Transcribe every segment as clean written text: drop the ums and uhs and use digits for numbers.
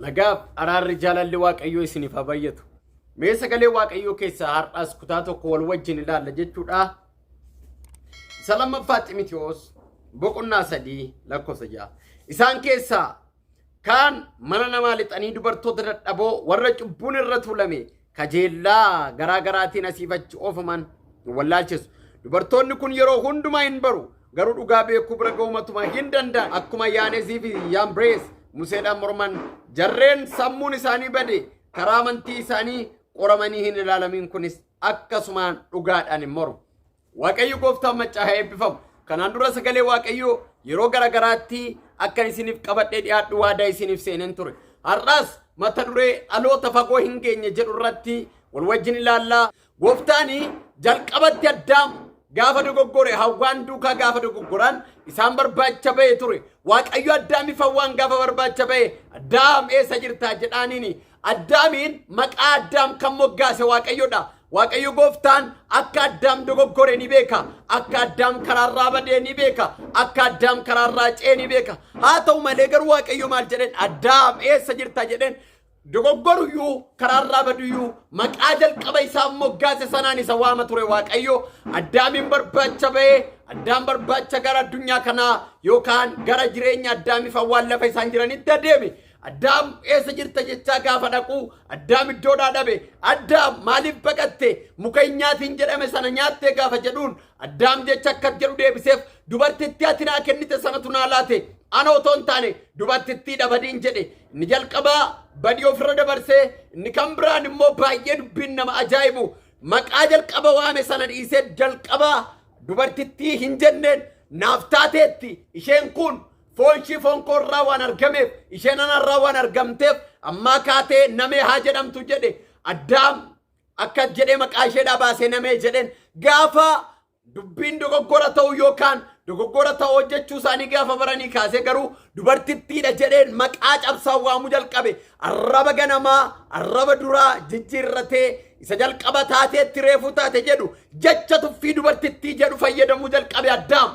Nagaaf araarri jaalalli waaqayyoo isiniif haa baay'atu. Mee sagalee waaqayyoo keessaa har'aas kutaa tokko wal wajjin ilaalla jechuudha. Isa lammaffaa Xiimotewos boqonnaa 3 lakkoofsa 6. Isaan keessaa kaan mana namaa lixanii dubartoota dadhaboo warra cubbuun irra tuulame kajeellaa garaa garaatiin asiif achi oofaman wallaalchisu. Dubartoonni kun yeroo hundumaa hin baru garuu dhugaa beekuu bira ga'umatuma hin danda'an akkuma Yaanesii fi Yaambirees Museedhaan morman jarreen sammuun isaanii bade karaa amantii isaanii qoramanii hin ilaalamin kunis akkasumaan dhugaadhaan hin mormu. Waaqayyo gooftaan maccaa eebbifamu. Kanaan dura sagalee waaqayyoo yeroo gara garaatti akka isiniif qabadhee dhiyaadhu waadaa isiniif seeneen ture. Har'aas mata duree dhaloota fagoo hin geenye jedhu irratti wal wajjin ilaallaa. Gooftaani jalqabatti Addaam gaafa dogoggore hawwaan duukaa gaafa dogoggoran isaan barbaacha ba'e ture. Waaqayyo Addaamiif hawwaan gaafa barbaacha ba'e Addaam eessa jirtaa jedhaaniini. Addaamiin maqaa Addaam kan moggaase Waaqayyodha. Waaqayyo gooftaan akka Addaam dogoggore ni beeka. Akka Addaam karaarraa badee ni beeka. Akka Addaam karaarraa ce'e ni beeka. Haa ta'u malee garuu Waaqayyo maal jedheen Addaam eessa jirtaa jedheen dogoggoruyyuu karaarraa baduyyuu maqaa jalqaba isaa moggaase sanaan isa waama ture Waaqayyo. Addaamiin barbaacha ba'ee Addaam barbaacha gara addunyaa kanaa yookaan gara jireenya Addaamiif hawwaan lafa isaan jiranitti adeeme. Addaam eessa jirta jechaa gaafa dhaqu Addaam iddoodhaa dhabe. Addaam maaliif baqatte muka hin nyaatiin jedhame sana nyaattee gaafa jedhuun Addaam jecha akka jedhu deebiseef dubartittii ati naa kennite sanatu naa laate ana otoo hin taane dubartittii dhabadiin jedhe. Inni jalqabaa badii ofirra dabarsee inni kan biraan immoo baay'ee dubbiin nama ajaa'ibu maqaa jalqaba waame sana dhiisee jalqabaa dubartittii hin jenneen naaf taateetti isheen kun foonshii foonkoorraa waan argameef isheen anarraa waan argamteef ammaa kaatee namee haa jedhamtu jedhe. Addaam akka jedhee maqaa isheedhaa baasee namee jedheen gaafa dubbiin dogoggora ta'u yookaan dogoggora ta'u hojjechuu isaanii gaafa baranii kaasee garuu dubartittiidha jedheen maqaa cabsaan waamuu jalqabe. Arraba ganamaa arraba duraa jijjiirratee isa jalqaba taateetti reefuu taate jedhu jecha tuffii dubartittii jedhu fayyadamuu jalqabe Addaam.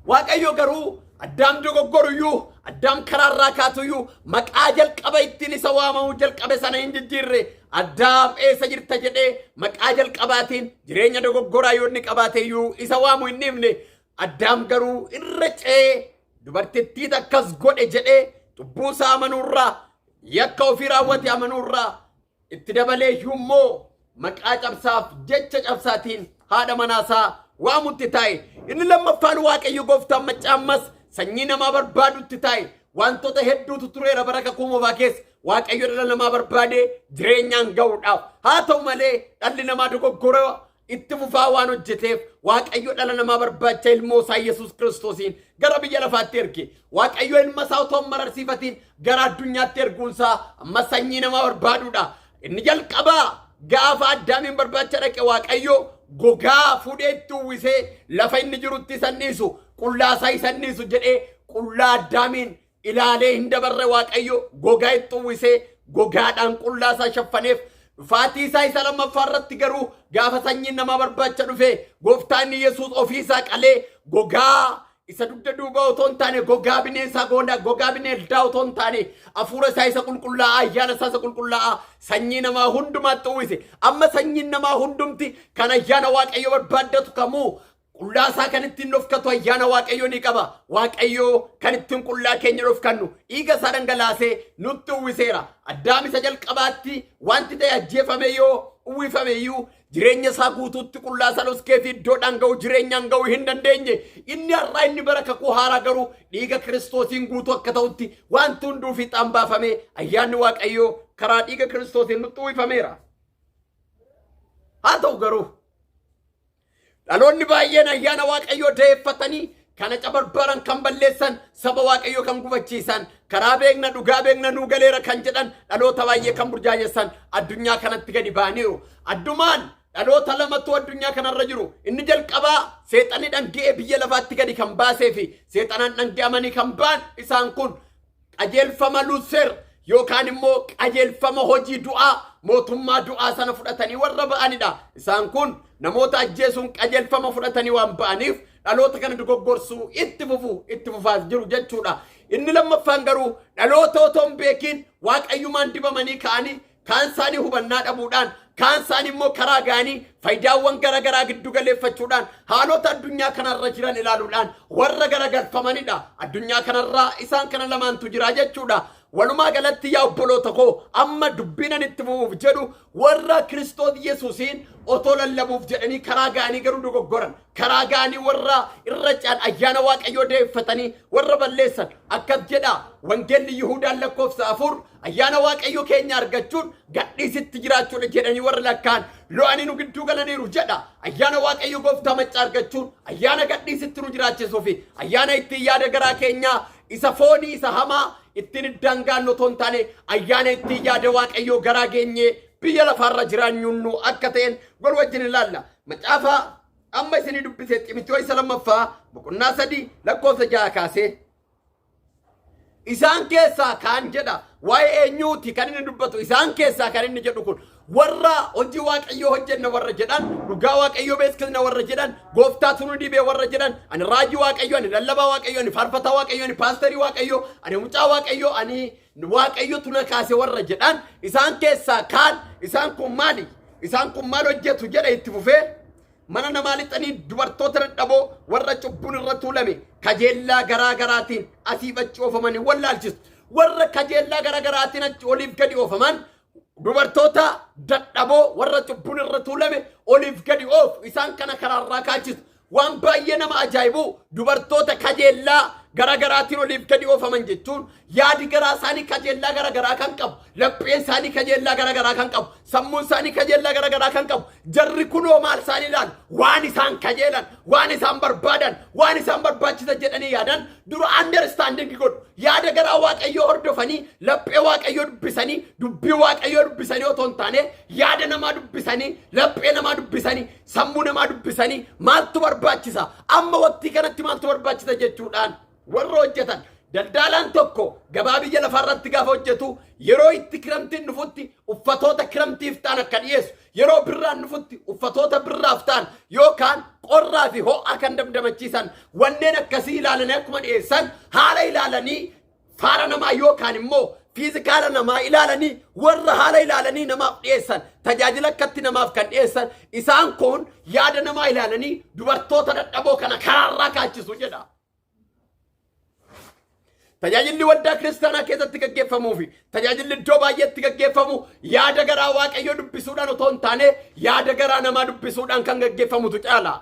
Waaqayyo garuu Addaam dogoggoruyyuu Addaam karaarraa kaatuyyuu maqaa jalqaba ittiin isa waamamuu jalqabe sana hin jijjiirre. Addaam eessa jirta jedhee maqaa jalqabaatiin jireenya dogoggoraa yoo inni qabaateyyuu isa waamuu hin dhiifne. Addaam garuu irra ce'ee dubartittiit akkas godhe jedhee cubbuu isaa amanuurraa yakka ofii raawwate amanuurraa itti dabalee immoo maqaa cabsaaf jecha cabsaatiin haadha manaasaa waamutti taa'e. Inni lammaffaan Waaqayyo gooftaan maccaammas sanyii namaa barbaadutti taa'e. Wantoota hedduutu tureera bara kakuu moofaa keessa Waaqayyo dhala namaa barbaade jireenyaan ga'uudhaaf. Haa ta'u malee dhalli namaa dogoggora itti fufaa waan hojjeteef Waaqayyo dhala namaa barbaacha ilmoo isaa Yesuus Kiristoosiin gara biyya lafaatti erge. Waaqayyo ilma isaa otoo hin mararsiifatiin gara addunyaatti erguunsaa amma sanyii namaa barbaaduudha. Inni jalqabaa gaafa Addaamiin barbaacha dhaqe Waaqayyo gogaa fuudhee itti uwwisee lafa inni jirutti sanniisu qullaasaa isanniisu jedhee qullaa Addaamiin ilaalee hin dabarre Waaqayyo gogaa itti uwwisee gogaadhaan qullaasaa shaffaneef. Dhufaatii isaa isa lammaffaa irratti garuu gaafa sanyiin namaa barbaacha dhufe gooftaan Yesuus ofii isaa qalee gogaa isa dugda duuba otoo hin taane gogaa bineensaa gogaa bineeldaa otoo hin taane hafuura isaa isa qulqullaa'aa ayyaana isaa isa qulqullaa'aa sanyii namaa hundumaatti uwwise. Amma sanyiin namaa hundumti kan ayyaana Waaqayyo barbaaddatu kamuu qullaasaa kan ittiin dhofkatu ayyaana Waaqayyo ni qaba. Waaqayyo kan ittiin qullaa keenya dhofkannu dhiiga isaa dhangalaasee nutti uwwiseera. Addaam isa jalqabaatti wanti ta'e ajjeefame yoo uwwifame iyyuu jireenya isaa guutuutti qullaasaa dhoskee fi iddoodhaan ga'u jireenyaan ga'u hin dandeenye. Inni har'aa inni bara kakuu haaraa garuu dhiiga Kiristoosiin guutuu akka ta'utti wanti hunduu fiixaan baafamee ayyaanni Waaqayyoo karaa dhiiga Kiristoosiin nutti uwwifameera. Haa ta'u garuu dhaloonni baay'een ayyaana Waaqayyoo da'eeffatanii kana cabarbaran kan balleessan saba Waaqayyoo kan gufachiisan karaa beekna dhugaa beekna nuu galeera kan jedhan dhaloota baay'ee kan burjaajessan addunyaa kanatti gadi ba'aniiru. Addumaan dhaloota lamatu addunyaa kanarra jiru. Inni jalqabaa seexanni dhanga'ee biyya lafaatti gadi kan baasee fi seexanaan dhanga'amanii kan ba'an isaan kun qajeelfama Luuser yookaan immoo qajeelfama hojii du'aa mootummaa du'aa sana fudhatanii warra ba'anidha. Isaan kun namoota ajjeesuun qajeelfama fudhatanii waan ba'aniif dhaloota kana dogoggorsuu itti fufaas jiru jechuudha. Inni lammaffaan garuu dhaloota otoo hin beekin waaqayyumaan dibamanii ka'anii kaan isaanii hubannaa dhabuudhaan kaan isaanii immoo karaa gaanii faayidaawwan garagaraa giddu galeeffachuudhaan haalota addunyaa kanarra jiran ilaaluudhaan warra garagalfamanidha. Addunyaa kanarraa isaan kana lamaantu jira jechuudha. Walumaa galatti yaa obboloota koo amma dubbinan itti fufuuf jedhu warra Kiristoos Yesuusiin otoo lallabuuf jedhanii karaa gaanii garuu dogoggoran karaa gaanii warra irra caan ayyaana waaqayyoo deeffatanii warra balleessan akkas jedha wangeelli Yihuudaan lakkoofsa 4 ayyaana waaqayyoo keenya argachuun gadhiisitti jiraachuudha jedhanii warra lakkaan lo'anii nu gidduu galaniiru jedha. Ayyaana waaqayyoo gooftaa macca argachuun ayyaana gadhiisitti nu jiraachisuu fi ayyaana ittiin yaada garaa keenyaa isa foonii isa hamaa ittiin dangaanno ton taane ayyaana ittiin yaada waaqayyoo garaa geenye biyya lafaarra jiraanyuun nu akka ta'en wal wajjin ilaalla. Macaafa amma isinii dubbise Xiimotewos isa lammaffaa boqonnaa 3 lakkoofsa 6 kaasee isaan keessaa kaan jedha waa'ee eenyuuti kan inni dubbatu isaan keessaa kan inni jedhu kun warra hojii waaqayyoo hojjenna warra jedhan dhugaa waaqayyoo beeksisna warra jedhan gooftaatu nu dhibee warra jedhan ani raajii waaqayyoo ani lallabaa waaqayyoo ani faarfataa waaqayyoo ani paasterii waaqayyoo ani mucaa waaqayyoo ani waaqayyoo tuna kaase warra jedhan isaan keessaa kaan isaan kun maal hojjetu jedha itti fufee mana namaa lixanii dubartoota dadhaboo warra cubbuun irra tuulame kajeellaa garaa garaatiin asii achi oofamanii wallaalchisu warra kajeellaa garaa garaatiin achi oliif gadi oofaman dubartoota dadhaboo warra cubbuun irra tuulame oliif gadi oofu isaan kana karaarraa kaachisu waan baay'ee nama ajaa'ibu dubartoota kajeellaa garaa garaatiin oliif gadi oofaman jechuun yaadi garaa isaanii kajeellaa garaa garaa kan qabu lapheen isaanii kajeellaa garaa garaa kan qabu sammuun isaanii kajeellaa garaa garaa kan qabu jarri kunoo maal isaanii ilaalu waan isaan kajeelan waan isaan barbaadan waan isaan barbaachisa jedhanii yaadan dura understanding godhu yaada garaa waaqayyoo hordofanii laphee waaqayyoo dubbisanii dubbii waaqayyoo dubbisanii otoo hin taane yaada namaa dubbisanii laphee namaa dubbisanii sammuu namaa dubbisanii maaltu barbaachisa amma waqtii kanatti maaltu barbaachisa jechuudhaan warra hojjetan daldalaan tokko gabaa biyya lafaarratti gaafa hojjetu yeroo itti kiramtiin dhufutti uffatoota kiramtiif ta'an akka dhiyeessu yeroo birraan dhufutti uffatoota birraaf ta'an yookaan qorraa fi ho'a kan damdamachiisan wanneen akkasii ilaalanii akkuma dhiyeessan haala ilaalanii faara namaa yookaan immoo fiizikaala namaa ilaalanii warra haala ilaalanii namaaf dhiyeessan tajaajila akkatti namaaf kan dhiyeessan isaan kun yaada namaa ilaalanii dubartoota dadhaboo kana karaarraa kaachisu jedha. Tajaajilli waldaa kiristaanaa keessatti gaggeeffamuu fi tajaajilli iddoo baay'eetti gaggeeffamu yaada garaa waaqayyoo dubbisuudhaan otoo hin taane yaada garaa namaa dubbisuudhaan kan gaggeeffamutu caala.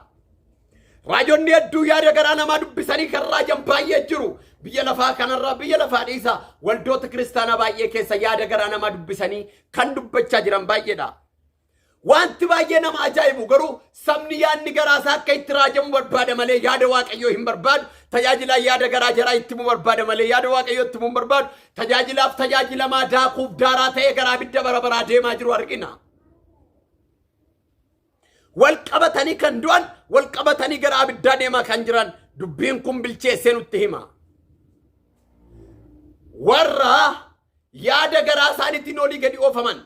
Raajonni hedduu yaada garaa namaa dubbisanii kan raajan baay'ee jiru. Biyya lafaa kanarraa biyya lafaa dhiisa waldoota kiristaanaa baay'ee keessa yaada garaa namaa dubbisanii kan dubbachaa jiran baay'eedha. Wanti baay'ee nama ajaa'ibu garuu sabni yaadni garaasaa akka itti raajamu barbaada malee yaada waaqayyoo hin barbaadu. Tajaajila yaada garaa jaraa itti mu barbaada malee yaada waaqayyoo itti mu barbaadu. Tajaajilaaf tajaajilamaa daakuuf daaraa ta'ee garaa bidda bara baraa deemaa jiru argina. Wal qabatanii kan du'an wal qabatanii garaa biddaa deemaa kan jiran dubbiin kun bilcheessee nutti hima. Warra yaada garaa isaaniitiin olii gadi oofaman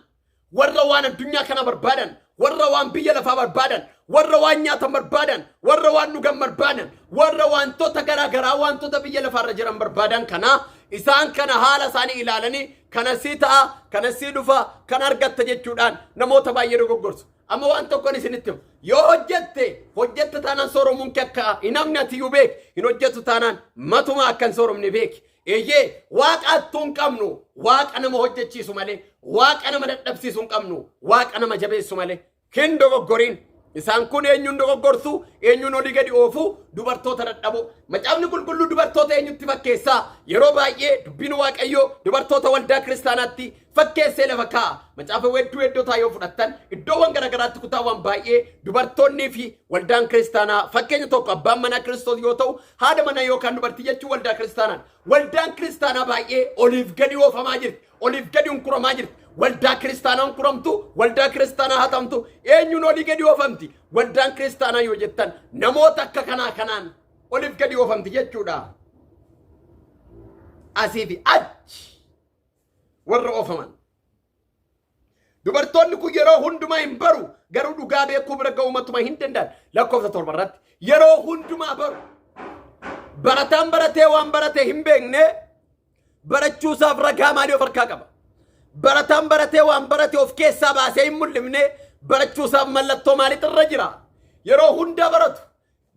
warra waan addunyaa kana barbaadan warra waan biyya lafaa barbaadan warra waan nyaatan barbaadan warra waan dhugan barbaadan warra wantoota garaa garaa wantoota biyya lafaarra jiran barbaadan kana isaan kana haala isaanii ilaalanii kana si ta'a kana si dhufa kan argatta jechuudhaan namoota baay'ee dogoggorsu. Amma waan tokkoon isinitti himu yoo hojjette taanaan sooromuun akka hin namni atiyyuu beek hin hojjettu taanaan matuma akka hin sooromne beeki. Eeyyee waaqa attuu hin qabnu waaqa nama hojjechiisu malee waaqa nama dadhabsiisu hin qabnu waaqa nama jabeessu malee hin dogoggoriin. Isaan kun eenyuun dogoggorsu eenyuun olii gadi oofu dubartoota dadhaboo. Macaafni qulqulluu dubartoota eenyutti fakkeessaa yeroo baay'ee dubbiin waaqayyoo dubartoota waldaa kiristaanaatti fakkeessee lafa kaa'a. Macaafa wedduu yoo fudhattan iddoowwan garagaraatti kutaawwan baay'ee dubartoonnii fi waldaan kiristaanaa fakkeenya tokko abbaan manaa Kiristoos yoo ta'u haadha manaa yookaan dubartii jechuun waldaa kiristaanaan. Waldaan kiristaanaa baay'ee oliif gadi oofamaa jirti oliif gadi hunkuramaa jirti. Waldaa kiristaanaa hunkuramtu waldaa kiristaanaa hatamtu eenyuun olii gadi oofamti. Waldaan kiristaanaa yoo jettan namoota akka kanaan oliif gadi oofamti jechuudha. Asii fi achi warra oofaman dubartoonni kun yeroo hundumaa hin baru garuu dhugaa beekuu bira ga'uumatuma hin danda'an lakkoofsa 7 irratti yeroo hundumaa baru barataan baratee waan baratee hin beekne barachuusaaf ragaa maalii of harkaa qaba barataan baratee waan baratee of keessaa baasee hin mul'ifne barachuusaaf mallattoo maaliitu irra jira yeroo hunda baratu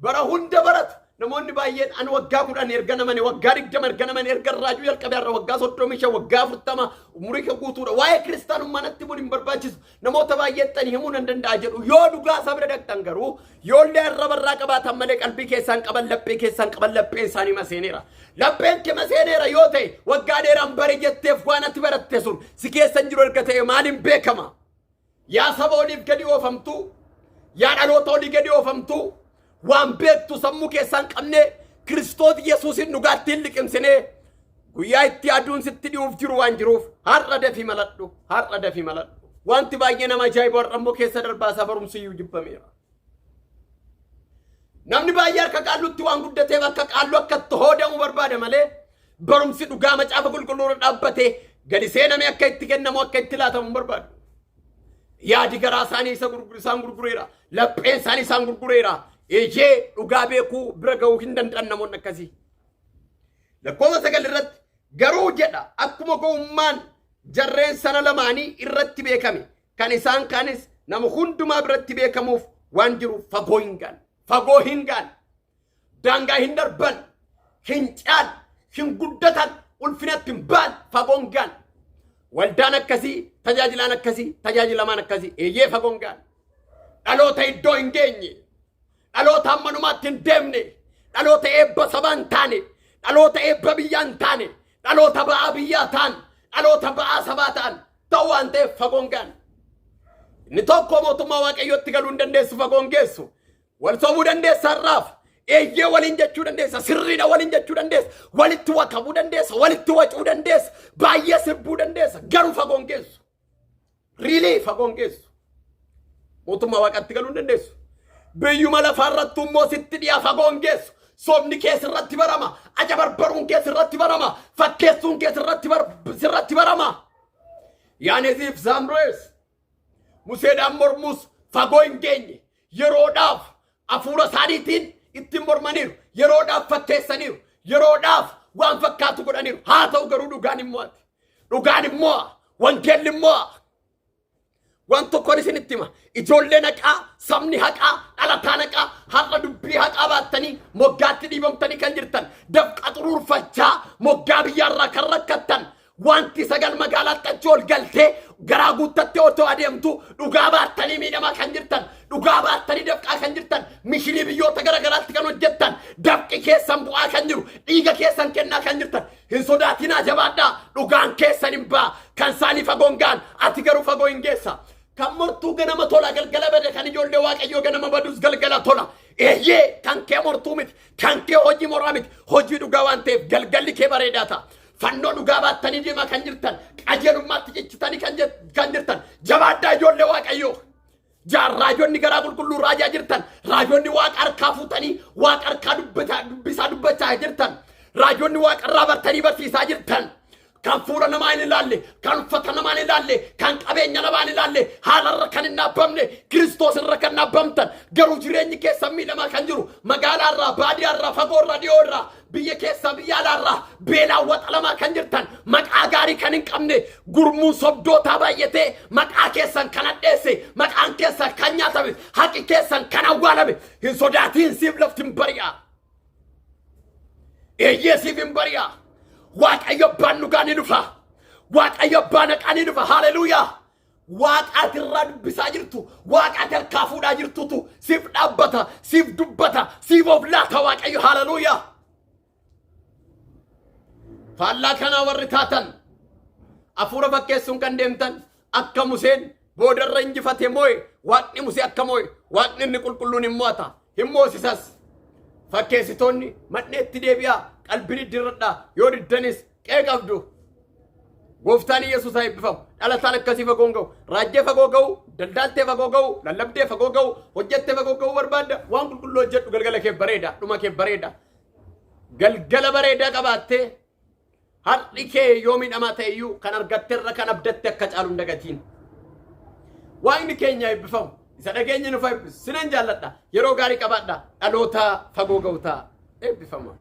bara hunda baratu namoonni baay'een an waggaa 10 erga namani waggaa 20 erga namani erga raajuu jalqabee irra waggaa 35 waggaa 40 umurii kan guutuudha waa'ee kiristaanummaa natti mun hin barbaachisu namoota baay'een tani himuu nan danda'a jedhu yoo dhugaa sabira dhaqxan garuu yoollee irra barraa qabaatan malee qalbii keessaan qaban laphee keessaan qaban lapheen isaanii maseeneera lapheen kee maseeneera yoo ta'e waggaa dheeraan bari jetteef waan ati baratte sun si keessan jiru erga ta'e maaliin beekama yaa saba oliif gadi oofamtu yaa dhaloota olii gadi oofamtu waan beektu sammuu keessaan qabne Kiristoos Yesuusin dhugaattiin liqimsine guyyaa itti aduun sitti dhi'uuf jiru waan jiruuf har'a dafii maladhu wanti baay'ee nama ajaa'ibu har'ammoo keessa darbaasaa barumsiyyuu jibbameera namni baay'ee harka qaallutti waan guddateef akka qaallu akka itti hoodamu barbaada malee barumsi dhugaa macaafa qulqulluura dhaabbatee gadi seename akka itti kennamu akka itti laatamu barbaadu yaadi garaa isaanii isaan gurgureera lapheen isaanii isaan gurgureera ejee dhugaa beekuu bira ga'uu hin danda'an namoonni akkasii lakkoofsa 9 irratti garuu jedha akkuma gowwummaan jarreen sana lamaanii irratti beekame kan isaan kaanis nama hundumaa biratti beekamuuf waan jiru fagoo hin gaan daangaa hin darban hin caal hin guddatan ulfinatti hin baan fagoo hin gaan waldaan akkasii tajaajilaan akkasii tajaajilamaan akkasii ejee fagoo hin gaan dhaloota iddoo hin geenye dhaloota ammanumaatti hin deemne dhaloota eebba sabaa hin taane dhaloota eebba biyyaa hin taane dhaloota ba'aa biyyaa ta'an dhaloota ba'aa sabaa ta'an ta'uu waan ta'eef fagoo hin gaan inni tokko mootummaa waaqayyootti galuu hin dandeessu fagoo hin geessu wal sobuu dandeessa har'aaf eeyyee waliin jechuu dandeessa sirriidha waliin jechuu dandeessa walitti wakamuu dandeessa walitti wacuu dandeessa baay'ee sirbuu dandeessa garuu fagoo hin geessu riilii fagoo hin geessu mootummaa waaqatti galuu hin dandeessu biyyuma lafaarratti immoo sitti dhiyaa fagoo hin geessu sobni kee sirratti barama aja barbaruun kee sirratti barama fakkeessuun kee sirratti barama Yaaneziif Zaamrees Museedhaan mormus fagoo hin geenye yeroodhaaf hafuura isaaniitiin ittiin mormaniiru yeroodhaaf fakkeessaniiru yeroodhaaf waan fakkaatu godhaniiru haa ta'u garuu dhugaan immoo wangeelli immoo waan tokkoon isinitti hima ijoollee haqaa sabni haqaa dhalataa haqaa har'a dubbii haqaa baattanii moggaatti dhiibamtanii kan jirtan dafqa xuruurfachaa moggaa biyyaarraa kan rakkattan wanti sagal magaalaatti achi ol galtee garaa guuttattee otoo adeemtu dhugaa baattanii miidhamaa kan jirtan dhugaa baattanii dafqaa kan jirtan mishirii biyyoota garagaraatti kan hojjettan dafqi keessan bu'aa kan jiru dhiiga keessan kennaa kan jirtan hin sodaatinaa jabaadhaa dhugaan keessan hin ba'a kan isaanii fagoo hin gaan ati garuu fagoo hin geessa kan mortuu ganama tola galgala bade kan ijoollee waaqayyoo ganama badus galgala tola eeyyee kan kee mortuu miti kan kee hojii moraa miti hojii dhugaa waan ta'eef galgalli kee bareedaa ta'a fannoo dhugaa baattanii deemaa kan jirtan qajeelummaatti jechitanii kan jirtan jabaadhaa ijoollee waaqayyoo raajonni garaa qulqulluu raajaa jirtan raajonni waaqa harkaa fuutanii waaqa harkaa dubbachaa jirtan raajonni waaqa irraa bartanii barsiisaa jirtan kan fuula namaa hin ilaalle kan uffata namaa hin ilaalle kan qabeenya namaa hin ilaalle haalarra kan hin dhaabbamne Kiristoos irra kan dhaabbamtan garuu jireenyi keessan miidhamaa kan jiru magaalaarraa baadiyyaarraa fagoorraa dhiyoorraa biyya keessa biyya alaarraa beelaan waxalamaa kan jirtan maqaa gaarii kan hin qabne gurmuun sobdootaa baay'atee maqaa keessan kan hadheesse maqaan keessan kan nyaatame haqi keessan kan awwaalame hin sodaatiin siif lafti hin bari'a eeyyee siif hin bari'a waaqayyo abbaan dhugaa ni dhufa waaqayyo abbaan haqaa ni dhufa haleluuyaa waaqaati irraa dubbisaa jirtu waaqaati harkaa fuudhaa jirtutu siif dhaabbata siif dubbata siif of laata waaqayyo haleluuyaa faallaa kanaa warri taatan hafuura fakkeessuun kan deemtan akka Museen boodarra injifate moo'e waaqni Musee akka moo'e waaqni inni qulqulluun hin mo'ata hin moosisas fakkeessitoonni madheetti deebi'aa qalbii diddiirradhaa yoo diddanis qee qabdu gooftaan Yesuus haa eebbifamu dhalataan akkasii fagoo ga'u raajjee fagoo ga'u daldaaltee fagoo ga'u lallabdee fagoo ga'u hojjettee fagoo ga'u barbaadda waan qulqulluu hojjedhu galgala kee bareeda dhuma kee bareeda galgala bareedaa qabaattee har'i kee yoo miidhamaa ta'e iyyuu kan argatteerra kan abdatte akka caalu hin dagatiin Waaqni keenya eebbifamu. Isa dhageenya nuuf eebbisu. Sinan jaalladha. Yeroo gaarii qabaadha. Dhaloota fagoo ga'uutaa eebbifama.